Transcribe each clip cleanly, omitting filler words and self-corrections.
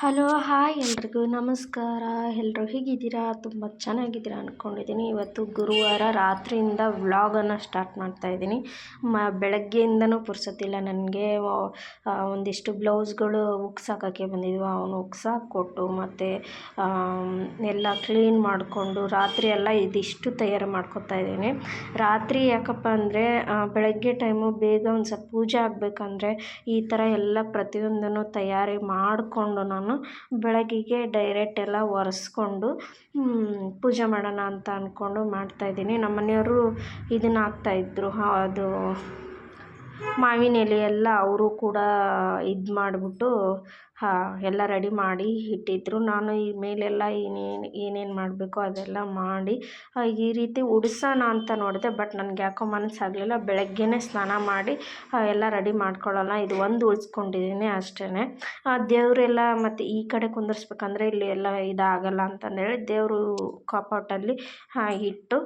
Hello hi ಎಲ್ರಿಗೂ ನಮಸ್ಕಾರ. ಎಲ್ಲರೂ ಹೇಗಿದ್ದೀರಾ? ತುಂಬ ಚೆನ್ನಾಗಿದ್ದೀರಾ ಅಂದ್ಕೊಂಡಿದ್ದೀನಿ. ಇವತ್ತು ಗುರುವಾರ ರಾತ್ರಿಯಿಂದ ವ್ಲಾಗನ್ನು ಸ್ಟಾರ್ಟ್ ಮಾಡ್ತಾಯಿದ್ದೀನಿ. ಬೆಳಗ್ಗೆಯಿಂದನೂ ಪುರ್ಸೊತ್ತಿಲ್ಲ ನನಗೆ. ಒಂದಿಷ್ಟು ಬ್ಲೌಸ್ಗಳು ಉಗ್ಸಾಕೋಕ್ಕೆ ಬಂದಿದ್ವು, ಅವನು ಉಗ್ಸಾಕಿ ಕೊಟ್ಟು ಮತ್ತು ಎಲ್ಲ ಕ್ಲೀನ್ ಮಾಡಿಕೊಂಡು ರಾತ್ರಿ ಎಲ್ಲ ಇದಿಷ್ಟು ತಯಾರು ಮಾಡ್ಕೊತಾ ಇದ್ದೀನಿ. ರಾತ್ರಿ ಯಾಕಪ್ಪ ಅಂದರೆ ಬೆಳಗ್ಗೆ ಟೈಮು ಬೇಗ ಒಂದು ಸ್ವಲ್ಪ ಪೂಜೆ ಆಗಬೇಕಂದ್ರೆ ಈ ಥರ ಎಲ್ಲ ಪ್ರತಿಯೊಂದನ್ನು ತಯಾರಿ ಮಾಡಿಕೊಂಡು ನಾನು ಬೆಳಗ್ಗೆಗೆ ಡೈರೆಕ್ಟ್ ಎಲ್ಲ ಒರೆಸ್ಕೊಂಡು ಪೂಜೆ ಮಾಡೋಣ ಅಂತ ಅಂದ್ಕೊಂಡು ಮಾಡ್ತಾಯಿದ್ದೀನಿ. ನಮ್ಮ ಮನೆಯವರು ಇದನ್ನು ಹಾಕ್ತಾಯಿದ್ರು, ಅದು ಮಾವಿನ ಎಲೆ ಎಲ್ಲ ಅವರು ಕೂಡ ಇದು ಮಾಡಿಬಿಟ್ಟು ಎಲ್ಲ ರೆಡಿ ಮಾಡಿ ಇಟ್ಟಿದ್ರು. ನಾನು ಈ ಮೇಲೆಲ್ಲ ಏನೇನು ಮಾಡಬೇಕೋ ಅದೆಲ್ಲ ಮಾಡಿ ಈ ರೀತಿ ಉಡ್ಸೋಣ ಅಂತ ನೋಡಿದೆ. ಬಟ್ ನನಗೆ ಯಾಕೋ ಮನಸ್ಸಾಗಲಿಲ್ಲ. ಬೆಳಗ್ಗೆನೇ ಸ್ನಾನ ಮಾಡಿ ಎಲ್ಲ ರೆಡಿ ಮಾಡ್ಕೊಳ್ಳೋಣ, ಇದು ಒಂದು ಉಳಿಸ್ಕೊಂಡಿದ್ದೀನಿ ಅಷ್ಟೇ. ದೇವರೆಲ್ಲ ಮತ್ತು ಈ ಕಡೆ ಕುಂದರ್ಸ್ಬೇಕಂದ್ರೆ ಇಲ್ಲಿ ಎಲ್ಲ ಇದಾಗಲ್ಲ ಅಂತಂದೇಳಿ ದೇವರು ಕಪಾಟಲ್ಲಿ ಇಟ್ಟು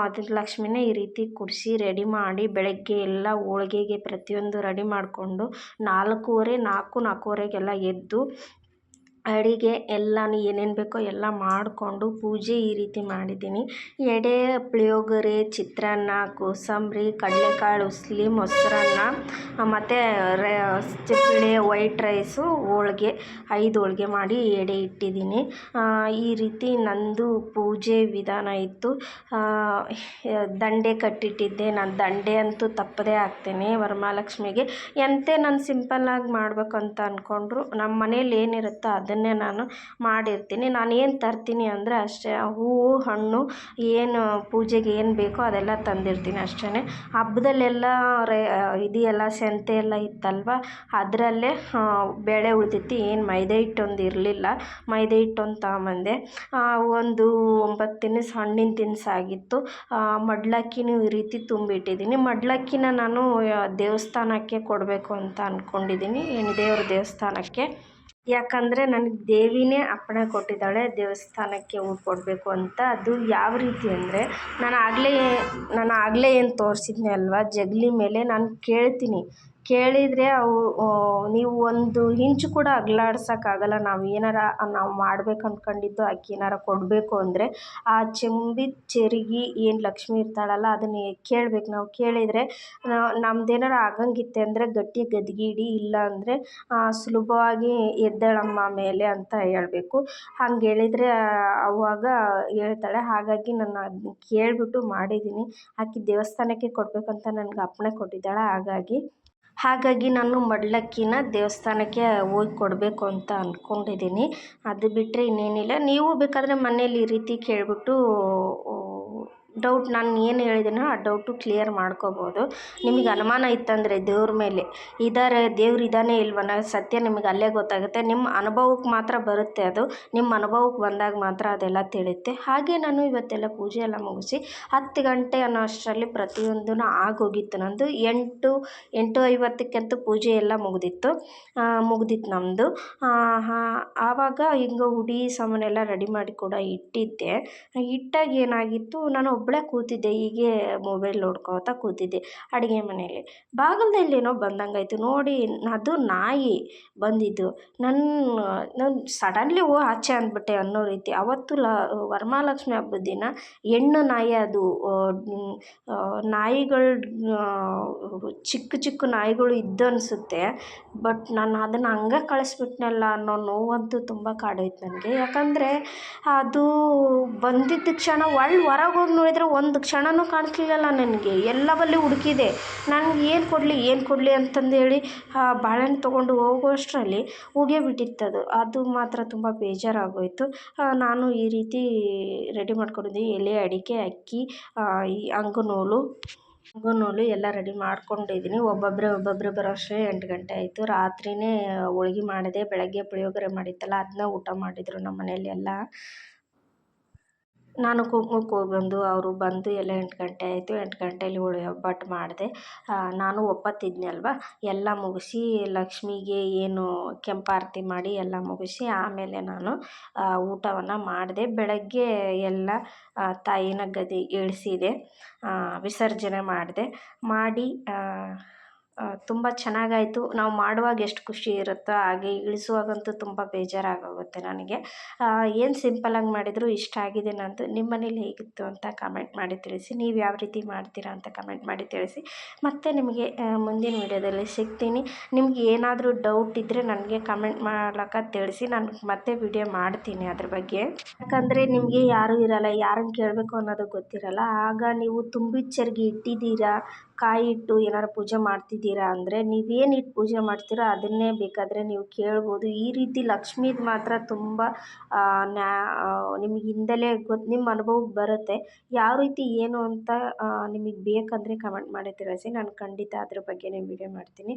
ಅದು ಲಕ್ಷ್ಮಿನೇ ಈ ರೀತಿ ಕುಡಿಸಿ ರೆಡಿ ಮಾಡಿ ಬೆಳಗ್ಗೆ ಎಲ್ಲ ಹೋಳ್ಗೆಗೆ ಪ್ರತಿಯೊಂದು ರೆಡಿ ಮಾಡಿಕೊಂಡು 4:45 ಎದ್ದು ಅಡಿಗೆ ಎಲ್ಲನೂ ಏನೇನು ಬೇಕೋ ಎಲ್ಲ ಮಾಡಿಕೊಂಡು ಪೂಜೆ ಈ ರೀತಿ ಮಾಡಿದ್ದೀನಿ. ಎಡೆ, ಪುಳಿಯೋಗರೆ, ಚಿತ್ರಾನ್ನ, ಕೋಸಂಬರಿ, ಕಡಲೆಕಾಳು ಉಸ್ಲಿ, ಮೊಸರನ್ನ ಮತ್ತು ಚಿಪ್ಪಳೆ, ವೈಟ್ ರೈಸು, ಹೋಳ್ಗೆ 5 ಹೋಳ್ಗೆ ಮಾಡಿ ಎಡೆ ಇಟ್ಟಿದ್ದೀನಿ. ಈ ರೀತಿ ನಂದು ಪೂಜೆ ವಿಧಾನ ಇತ್ತು. ದಂಡೆ ಕಟ್ಟಿಟ್ಟಿದ್ದೆ. ನಾನು ದಂಡೆ ಅಂತೂ ತಪ್ಪದೇ ಹಾಕ್ತೀನಿ ವರಮಹಾಲಕ್ಷ್ಮಿಗೆ. ನಾನು ಸಿಂಪಲ್ಲಾಗಿ ಮಾಡಬೇಕಂತ ಅಂದ್ಕೊಂಡ್ರು ನಮ್ಮ ಮನೇಲಿ ಏನಿರುತ್ತೋ ಅದನ್ನೇ ನಾನು ಮಾಡಿರ್ತೀನಿ. ನಾನು ಏನು ತರ್ತೀನಿ ಅಂದರೆ ಅಷ್ಟೇ, ಹೂವು ಹಣ್ಣು ಏನು ಪೂಜೆಗೆ ಏನು ಬೇಕೋ ಅದೆಲ್ಲ ತಂದಿರ್ತೀನಿ ಅಷ್ಟೇ. ಹಬ್ಬದಲ್ಲೆಲ್ಲ ಇದೆಲ್ಲ ಸೆಂತೆ ಎಲ್ಲ ಇತ್ತಲ್ವ, ಅದರಲ್ಲೇ ಬೇಳೆ ಉಳಿದಿತ್ತು. ಏನು ಮೈದಾ ಹಿಟ್ಟೊಂದು ಇರಲಿಲ್ಲ, ಮೈದಾ ಹಿಟ್ಟೊಂದು ತಗೊಂಬಂದೆ. ಒಂದು 9 ತಿನಿಸು ಹಣ್ಣಿನ ತಿನಿಸಾಗಿತ್ತು. ಮಡ್ಲಕ್ಕಿನೂ ಈ ರೀತಿ ತುಂಬಿಟ್ಟಿದ್ದೀನಿ. ಮಡ್ಲಕ್ಕಿನ ನಾನು ದೇವಸ್ಥಾನಕ್ಕೆ ಕೊಡಬೇಕು ಅಂತ ಅಂದ್ಕೊಂಡಿದ್ದೀನಿ, ದೇವ್ರ ದೇವಸ್ಥಾನಕ್ಕೆ. ಯಾಕಂದರೆ ನನಗೆ ದೇವಿನೇ ಅಪ್ಪಣೆ ಕೊಟ್ಟಿದ್ದಾಳೆ ದೇವಸ್ಥಾನಕ್ಕೆ ಹೂ ಕೊಡಬೇಕು ಅಂತ. ಅದು ಯಾವ ರೀತಿ ಅಂದರೆ ನಾನು ಆಗಲೇ ಏನು ತೋರಿಸಿದ್ನಿ ಅಲ್ವಾ ಜಗಲಿ ಮೇಲೆ, ನಾನು ಕೇಳಿದರೆ ಅವು ನೀವು 1 ಇಂಚು ಕೂಡ ಅಗಲಾಡ್ಸೋಕ್ಕಾಗಲ್ಲ. ನಾವು ಮಾಡ್ಬೇಕು ಅಂದ್ಕೊಂಡಿದ್ದು ಅಕ್ಕಿ ಏನಾರ ಕೊಡಬೇಕು ಅಂದರೆ ಆ ಚೆಂಬಿದ ಚೆರ್ಗಿ ಏನು ಲಕ್ಷ್ಮಿ ಇರ್ತಾಳಲ್ಲ ಅದನ್ನು ಕೇಳಬೇಕು. ನಾವು ಕೇಳಿದರೆ ನಮ್ದೇನಾರ ಆಗಂಗಿತ್ತೆ ಅಂದರೆ ಗಟ್ಟಿ ಗದ್ಗಿಡಿ, ಇಲ್ಲ ಅಂದರೆ ಸುಲಭವಾಗಿ ಎದ್ದೇಳಮ್ಮ ಮೇಲೆ ಅಂತ ಹೇಳಬೇಕು. ಹಂಗೆ ಹೇಳಿದರೆ ಆವಾಗ ಹೇಳ್ತಾಳೆ. ಹಾಗಾಗಿ ನಾನು ಅದನ್ನ ಕೇಳಿಬಿಟ್ಟು ಮಾಡಿದ್ದೀನಿ. ಆಕೆ ದೇವಸ್ಥಾನಕ್ಕೆ ಕೊಡಬೇಕಂತ ನನಗೆ ಅಪ್ಪಣೆ ಕೊಟ್ಟಿದ್ದಾಳೆ. ಹಾಗಾಗಿ ನಾನು ಮಡ್ಲಕ್ಕಿನ ದೇವಸ್ಥಾನಕ್ಕೆ ಹೋಗಿ ಕೊಡಬೇಕು ಅಂತ ಅಂದ್ಕೊಂಡಿದ್ದೀನಿ. ಅದು ಬಿಟ್ಟರೆ ಇನ್ನೇನಿಲ್ಲ. ನೀವು ಬೇಕಾದರೆ ಮನೇಲಿ ಈ ರೀತಿ ಕೇಳಿಬಿಟ್ಟು ಡೌಟ್ ನಾನು ಏನು ಹೇಳಿದ್ದೀನೋ ಆ ಡೌಟು ಕ್ಲಿಯರ್ ಮಾಡ್ಕೋಬೋದು. ನಿಮಗೆ ಅನುಮಾನ ಇತ್ತಂದರೆ ದೇವ್ರ ಮೇಲೆ ದೇವ್ರು ಇದ್ದಾನೆ ಇಲ್ವನ ಸತ್ಯ ನಿಮಗೆ ಅಲ್ಲೇ ಗೊತ್ತಾಗುತ್ತೆ. ನಿಮ್ಮ ಅನುಭವಕ್ಕೆ ಮಾತ್ರ ಬರುತ್ತೆ. ಅದು ನಿಮ್ಮ ಅನುಭವಕ್ಕೆ ಬಂದಾಗ ಮಾತ್ರ ಅದೆಲ್ಲ ತಿಳಿಯುತ್ತೆ. ಹಾಗೆ ನಾನು ಇವತ್ತೆಲ್ಲ ಪೂಜೆ ಎಲ್ಲ ಮುಗಿಸಿ 10 ಗಂಟೆ ಅನ್ನೋ ಅಷ್ಟರಲ್ಲಿ ಪ್ರತಿಯೊಂದೂ ಆಗೋಗಿತ್ತು. ನಂದು 8:50 ಪೂಜೆ ಎಲ್ಲ ಮುಗಿದಿತ್ತು ನಮ್ಮದು. ಆವಾಗ ಹಿಂಗೆ ಉಡಿ ಸಾಮಾನೆಲ್ಲ ರೆಡಿ ಮಾಡಿ ಕೂಡ ಇಟ್ಟಾಗ ಏನಾಗಿತ್ತು, ನಾನು ಒಬ್ಬಳೇ ಕೂತಿದ್ದೆ, ಹೀಗೆ ಮೊಬೈಲ್ ನೋಡ್ಕೋತಾ ಕೂತಿದ್ದೆ ಅಡುಗೆ ಮನೆಯಲ್ಲಿ. ಬಾಗಿಲದಲ್ಲೇನೋ ಬಂದಂಗಾಯಿತು ನೋಡಿ. ಅದು ನಾಯಿ ಬಂದಿದ್ದು. ನಾನು ಸಡನ್ಲಿ ಆಚೆ ಅಂದ್ಬಿಟ್ಟೆ ಅನ್ನೋ ರೀತಿ. ಅವತ್ತು ವರಮಹಾಲಕ್ಷ್ಮಿ ಹಬ್ಬದ ದಿನ ಹೆಣ್ಣು ನಾಯಿ, ಅದು ನಾಯಿಗಳು ಚಿಕ್ಕ ನಾಯಿಗಳು ಇದ್ದು ಅನಿಸುತ್ತೆ. ಬಟ್ ನಾನು ಅದನ್ನು ಹಂಗೆ ಕಳಿಸ್ಬಿಟ್ನಲ್ಲ ಅನ್ನೋ ನೋವಂತೂ ತುಂಬ ಕಾಡೋಯ್ತು ನನಗೆ. ಯಾಕಂದರೆ ಅದು ಬಂದಿದ್ದ ಕ್ಷಣ ಹೊರಗೆ ಹೋಗಿ ನೋಡಿದರೆ ಒಂದು ಕ್ಷಣನೂ ಕಾಣಿಸ್ಲಿಲ್ಲಲ್ಲ ನನಗೆ. ಎಲ್ಲ ಬಲ್ಲಿ ಹುಡುಕಿದೆ. ನನಗೆ ಏನು ಕೊಡಲಿ ಅಂತಂದೇಳಿ ಬಾಳೆಹಣ್ಣು ತೊಗೊಂಡು ಹೋಗೋಷ್ಟರಲ್ಲಿ ಹೋಗೇ ಬಿಟ್ಟಿತ್ತದು. ಅದು ಮಾತ್ರ ತುಂಬ ಬೇಜಾರಾಗೋಯಿತು. ನಾನು ಈ ರೀತಿ ರೆಡಿ ಮಾಡ್ಕೊಂಡಿದ್ದೆ. ಎಲೆ, ಅಡಿಕೆ, ಅಕ್ಕಿ, ಈ ಅಂಗನೂಲು ಎಲ್ಲ ರೆಡಿ ಮಾಡ್ಕೊಂಡಿದ್ದೀನಿ. ಒಬ್ಬೊಬ್ಬರೇ ಬರೋ ಅಷ್ಟರಲ್ಲಿ 8 ಗಂಟೆ ಆಯಿತು. ರಾತ್ರಿಯೇ ಹೋಳ್ಗೆ ಮಾಡಿದೆ. ಬೆಳಗ್ಗೆ ಪುಳಿಯೋಗರೆ ಮಾಡಿತ್ತಲ್ಲ ಅದನ್ನ ಊಟ ಮಾಡಿದರು ನಮ್ಮ ಮನೇಲಿ ಎಲ್ಲ. ನಾನು ಕುಂಕುಮಕ್ಕೆ ಹೋಗಿ ಬಂದು ಅವರು ಬಂದು ಎಲ್ಲ 8 ಗಂಟೆ ಆಯಿತು. 8 ಗಂಟೆಯಲ್ಲಿ ಒಬ್ಬಟ್ಟು ಮಾಡಿದೆ. ನಾನು ಒಪ್ಪತ್ತಿದ್ನಿ ಅಲ್ವಾ, ಎಲ್ಲ ಮುಗಿಸಿ ಲಕ್ಷ್ಮಿಗೆ ಏನು ಕೆಂಪಾರತಿ ಮಾಡಿ ಎಲ್ಲ ಮುಗಿಸಿ ಆಮೇಲೆ ನಾನು ಊಟವನ್ನು ಮಾಡಿದೆ. ಬೆಳಗ್ಗೆ ಎಲ್ಲ ತಾಯಿನ ಗದಿ ಇಳಿಸಿದೆ, ವಿಸರ್ಜನೆ ಮಾಡಿ ತುಂಬ ಚೆನ್ನಾಗಾಯಿತು. ನಾವು ಮಾಡುವಾಗ ಎಷ್ಟು ಖುಷಿ ಇರುತ್ತೋ ಹಾಗೆ ಇಳಿಸುವಾಗಂತೂ ತುಂಬ ಬೇಜಾರಾಗೋಗುತ್ತೆ ನನಗೆ. ಏನು ಸಿಂಪಲಾಗಿ ಮಾಡಿದರೂ ಇಷ್ಟ ಆಗಿದೆ ನಂದು. ನಿಮ್ಮ ಮನೇಲಿ ಹೇಗಿತ್ತು ಅಂತ ಕಮೆಂಟ್ ಮಾಡಿ ತಿಳಿಸಿ. ನೀವು ಯಾವ ರೀತಿ ಮಾಡ್ತೀರಾ ಅಂತ ಕಮೆಂಟ್ ಮಾಡಿ ತಿಳಿಸಿ. ಮತ್ತೆ ನಿಮಗೆ ಮುಂದಿನ ವೀಡಿಯೋದಲ್ಲಿ ಸಿಗ್ತೀನಿ. ನಿಮ್ಗೆ ಏನಾದರೂ ಡೌಟ್ ಇದ್ದರೆ ನನಗೆ ಕಮೆಂಟ್ ಮಾಡ್ಲಿಕ್ಕೆ ತಿಳಿಸಿ. ನಾನು ಮತ್ತೆ ವೀಡಿಯೋ ಮಾಡ್ತೀನಿ ಅದ್ರ ಬಗ್ಗೆ. ಯಾಕಂದರೆ ನಿಮಗೆ ಯಾರೂ ಇರಲ್ಲ, ಯಾರನ್ನು ಕೇಳಬೇಕು ಅನ್ನೋದು ಗೊತ್ತಿರಲ್ಲ. ಆಗ ನೀವು ತುಂಬಿದ ಚರ್ಗಿ ಇಟ್ಟಿದ್ದೀರಾ, ಕಾಯಿ ಇಟ್ಟು ಏನಾರು ಪೂಜೆ ಮಾಡ್ತಿದ್ದೀರಾ ಅಂದರೆ ನೀವೇನು ಇಟ್ಟು ಪೂಜೆ ಮಾಡ್ತೀರೋ ಅದನ್ನೇ ಬೇಕಾದರೆ ನೀವು ಕೇಳ್ಬೋದು. ಈ ರೀತಿ ಲಕ್ಷ್ಮೀದು ಮಾತ್ರ ತುಂಬ ನ್ಯಾ ನಿಮಗೆ ಹಿಂದಲೇ ನಿಮ್ಮ ಅನುಭವಕ್ಕೆ ಬರುತ್ತೆ. ಯಾವ ರೀತಿ ಏನು ಅಂತ ನಿಮಗೆ ಬೇಕಂದರೆ ಕಮೆಂಟ್ ಮಾಡಿ ತಿಳಿಸಿ. ನಾನು ಖಂಡಿತ ಅದ್ರ ಬಗ್ಗೆನೇ ವೀಡಿಯೋ ಮಾಡ್ತೀನಿ.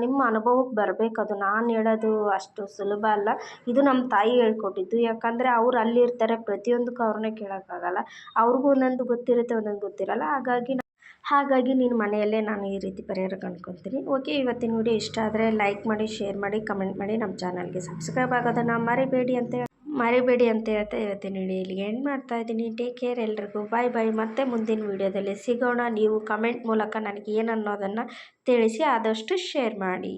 ನಿಮ್ಮ ಅನುಭವಕ್ಕೆ ಬರಬೇಕು. ಅದು ನಾನು ಹೇಳೋದು ಅಷ್ಟು ಸುಲಭ ಅಲ್ಲ. ಇದು ನಮ್ಮ ತಾಯಿ ಹೇಳ್ಕೊಟ್ಟಿದ್ದು. ಯಾಕಂದರೆ ಅವ್ರು ಅಲ್ಲಿರ್ತಾರೆ, ಪ್ರತಿಯೊಂದಕ್ಕೂ ಅವ್ರನ್ನೇ ಕೇಳೋಕ್ಕಾಗಲ್ಲ. ಅವ್ರಿಗೂ ಒಂದೊಂದು ಗೊತ್ತಿರುತ್ತೆ, ಒಂದೊಂದು ಗೊತ್ತಿರಲ್ಲ. ಹಾಗಾಗಿ ನೀನು ಮನೆಯಲ್ಲೇ ನಾನು ಈ ರೀತಿ ಪರಿಹಾರ ಕಂಡ್ಕೊತೀನಿ. ಓಕೆ, ಇವತ್ತಿನ ವಿಡಿಯೋ ಇಷ್ಟ ಆದರೆ ಲೈಕ್ ಮಾಡಿ, ಶೇರ್ ಮಾಡಿ, ಕಮೆಂಟ್ ಮಾಡಿ, ನಮ್ಮ ಚಾನಲ್ಗೆ ಸಬ್ಸ್ಕ್ರೈಬ್ ಆಗೋದನ್ನು ಮರಿಬೇಡಿ ಅಂತ ಹೇಳ್ತಾ ಇವತ್ತಿನ ವಿಡಿಯೋ ಇಲ್ಲಿಗೆ ಎಂಡ್ ಮಾಡ್ತಾ ಇದ್ದೀನಿ. ಟೇಕ್ ಕೇರ್ ಎಲ್ರಿಗೂ. ಬಾಯ್ ಬಾಯ್. ಮತ್ತೆ ಮುಂದಿನ ವಿಡಿಯೋದಲ್ಲಿ ಸಿಗೋಣ. ನೀವು ಕಮೆಂಟ್ ಮೂಲಕ ನನಗೆ ಏನು ಅನ್ನೋದನ್ನು ತಿಳಿಸಿ, ಆದಷ್ಟು ಶೇರ್ ಮಾಡಿ.